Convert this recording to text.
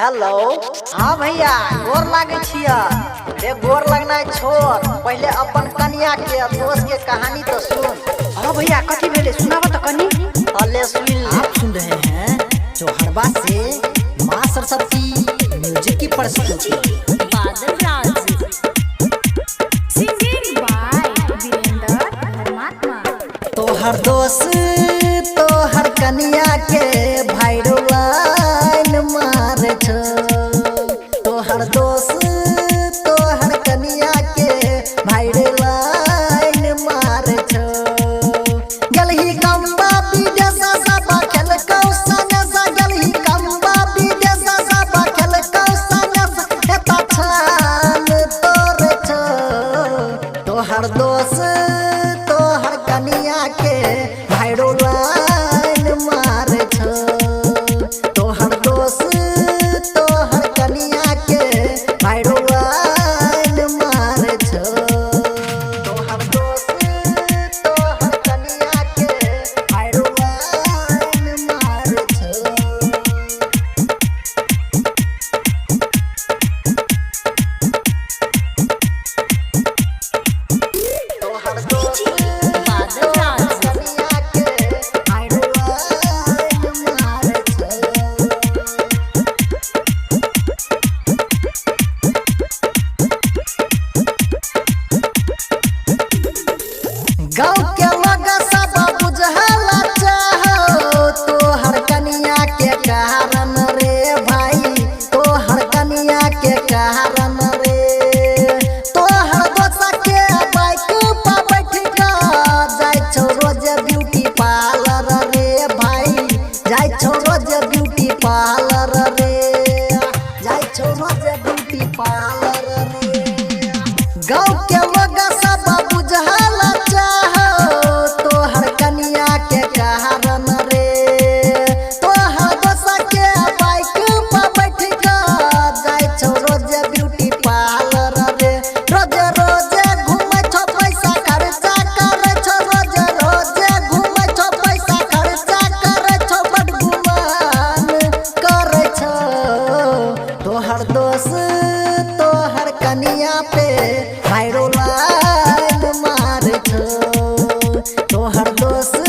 Hello. हाँ भैया गोर लागे छिया। गोर लगना छोड़, पहले अपन कन्या के दोस्त के कहानी तो सुन। हाँ भैया कथी भेले सुनावा तो कनी। अले सुन। आप सुन रहे हैं चौहरबा से माँ सरस्वती म्यूजिक की प्रस्तुति। तोहर दोस्त तोहर कन्या के भाईरो लाइन मारे छो। तोहर दोस्त तोहर कन्या के भाईरो लाइन मारे छो। गलही कम्बा विदेश सब खेल कौसन सा, गलही कम्बा विदेश सब खेल कौसन सा, एता छान तोरे छो। तोहर दोस्त तोहर कन्या के भाईरो लाइन मारे छो। तोहर दोस्त तोहर कन्या के भाईरो लाइन मारे छो। तोहर दोस्त तोहर कन्या के भाईरो लाइन मारे छो। तोहर दोस्त गाँव के लोग सब बुझला चाहो तोहर कन्या के कारण रे भाई। तोहर कन्या के कारण रे तोहर दोस्त के बाइक पर बैठ के जाय छौ रोज ब्यूटी पार्लर रे भाई। जाय छौ रोज ब्यूटी पार्लर रे, जाय छौ रोज ब्यूटी पार्लर रे। गाँव के लोग सब बुझला चाहो तोहर कन्या के कारण रे। तोहर दोस्त के बाइक पर बैठ के जाय छौ रोज ब्यूटी पार्लर रे। रोज रोज घूमै छौ पैसा खर्चा करे छौ, रोज रोज घूमै छौ पैसा खर्चा करे छौ, बड़ गुमान करे छौ। तोहर दोस्त तोहर कन्या पे भाईरो लाइन मारे छो। तोहर दोस्त